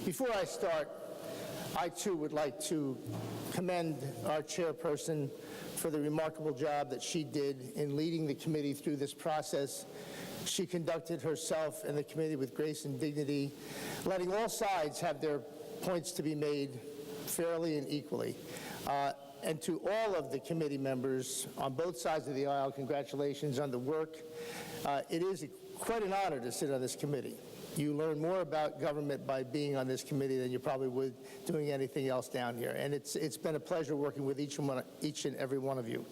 Before I start, I too would like to commend our chairperson for the remarkable job that she did in leading the committee through this process. She conducted herself and the committee with grace and dignity, letting all sides have their points to be made fairly and equally. And to all of the committee members on both sides of the aisle, congratulations on the work. It is quite an honor to sit on this committee. You learn more about government by being on this committee than you probably would doing anything else down here. And it's been a pleasure working with each and every one of you.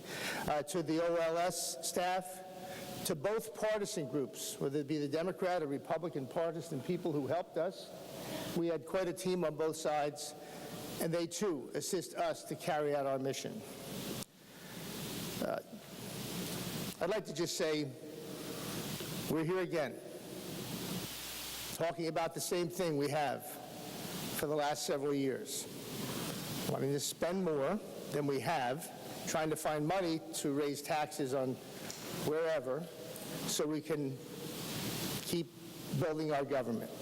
To the OLS staff, to both partisan groups, whether it be the Democrat or Republican partisan people who helped us, we had quite a team on both sides, and they too assist us to carry out our mission. I'd like to just say, we're here again, talking about the same thing we have for the last several years. Wanting to spend more than we have, trying to find money to raise taxes on wherever so we can keep building our government.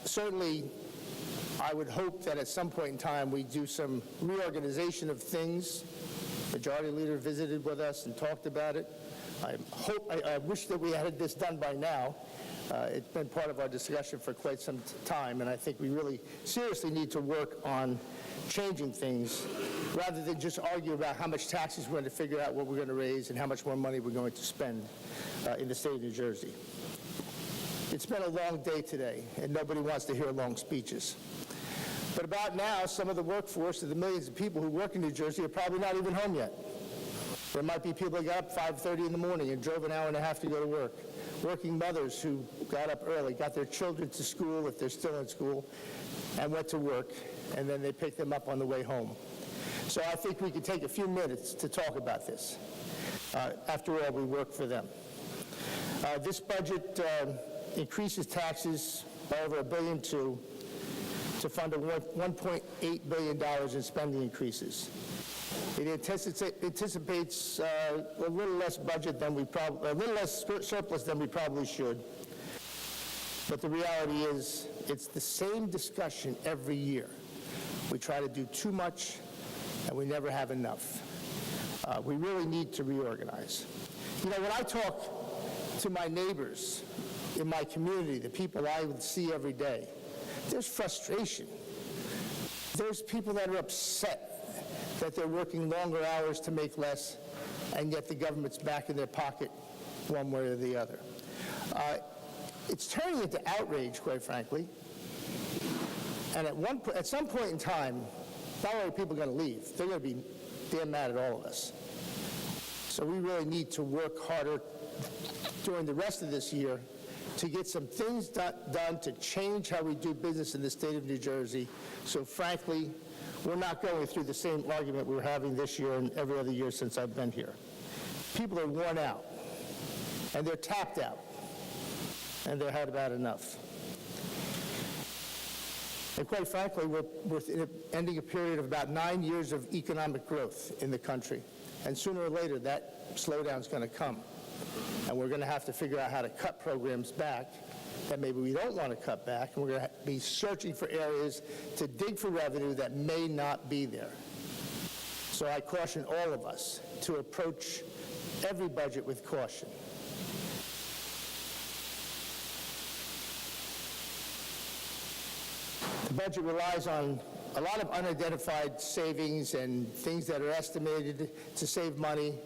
Certainly, I would hope that at some point in time we do some reorganization of things. Majority Leader visited with us and talked about it. I wish that we had this done by now. It's been part of our discussion for quite some time, and I think we really seriously need to work on changing things rather than just argue about how much taxes we're going to figure out what we're going to raise and how much more money we're going to spend in the state of New Jersey. It's been a long day today, and nobody wants to hear long speeches. But about now, some of the workforce of the millions of people who work in New Jersey are probably not even home yet. There might be people that got up 5:30 in the morning and drove an hour and a half to go to work. Working mothers who got up early, got their children to school if they're still in school, and went to work, and then they picked them up on the way home. So I think we could take a few minutes to talk about this. After all, we work for them. This budget increases taxes by over $1.2 billion to fund $1.8 billion in spending increases. It anticipates a little less budget than a little less surplus than we probably should. But the reality is, it's the same discussion every year. We try to do too much, and we never have enough. We really need to reorganize. You know, when I talk to my neighbors in my community, the people I would see every day, there's frustration. There's people that are upset that they're working longer hours to make less, and yet the government's back in their pocket one way or the other. It's turning into outrage, quite frankly. And at some point in time, not only are people going to leave, they're going to be damn mad at all of us. So we really need to work harder during the rest of this year to get some things done to change how we do business in the state of New Jersey. So frankly, we're not going through the same argument we're having this year and every other year since I've been here. People are worn out, and they're tapped out, and they've had about enough. And quite frankly, we're ending a period of about 9 years of economic growth in the country. And sooner or later, that slowdown's going to come. And we're going to have to figure out how to cut programs back that maybe we don't want to cut back, and we're going to be searching for areas to dig for revenue that may not be there. So I caution all of us to approach every budget with caution. The budget relies on a lot of unidentified savings and things that are estimated to save money,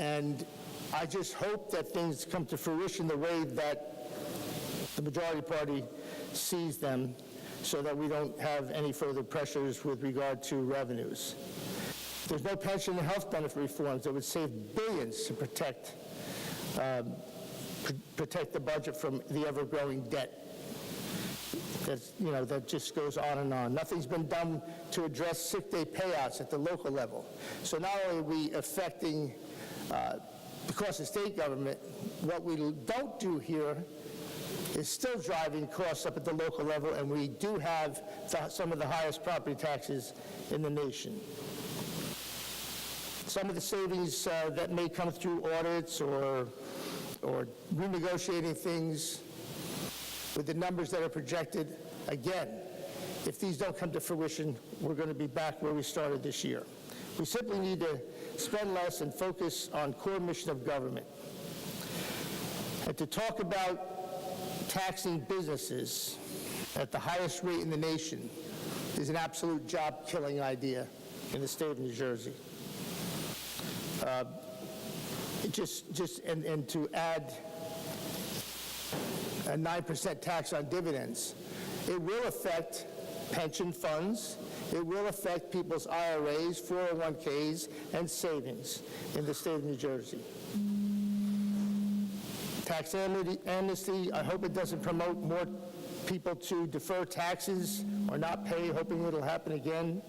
and I just hope that things come to fruition the way that the majority party sees them, so that we don't have any further pressures with regard to revenues. There's no pension and health benefit reforms that would save billions to protect the budget from the ever-growing debt. That just goes on and on. Nothing's been done to address sick day payouts at the local level. So not only are we affecting the cost of state government, what we don't do here is still driving costs up at the local level, and we do have some of the highest property taxes in the nation. Some of the savings that may come through audits or renegotiating things, with the numbers that are projected, again, if these don't come to fruition, we're going to be back where we started this year. We simply need to spend less and focus on core mission of government. And to talk about taxing businesses at the highest rate in the nation is an absolute job-killing idea in the state of New Jersey. And to add a 9% tax on dividends, it will affect pension funds, it will affect people's IRAs, 401ks, and savings in the state of New Jersey. Tax amnesty, I hope it doesn't promote more people to defer taxes or not pay, hoping it'll happen again.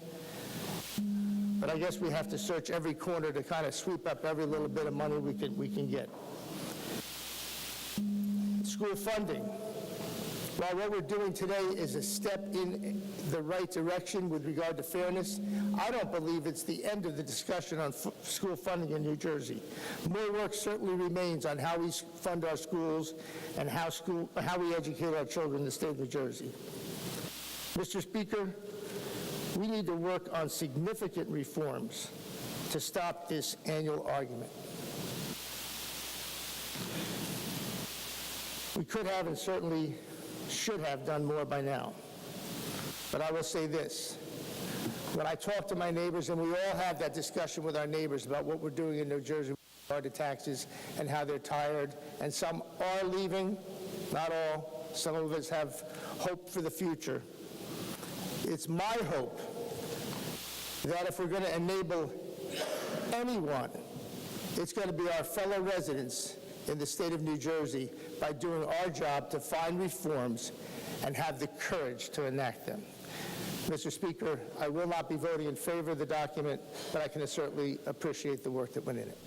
But I guess we have to search every corner to kind of sweep up every little bit of money we can get. School funding. While what we're doing today is a step in the right direction with regard to fairness, I don't believe it's the end of the discussion on school funding in New Jersey. More work certainly remains on how we fund our schools and how we educate our children in the state of New Jersey. Mr. Speaker, we need to work on significant reforms to stop this annual argument. We could have and certainly should have done more by now. But I will say this. When I talk to my neighbors, and we all have that discussion with our neighbors about what we're doing in New Jersey with regard to taxes and how they're tired, and some are leaving, not all. Some of us have hope for the future. It's my hope that if we're going to enable anyone, it's going to be our fellow residents in the state of New Jersey by doing our job to find reforms and have the courage to enact them. Mr. Speaker, I will not be voting in favor of the document, but I can certainly appreciate the work that went in it.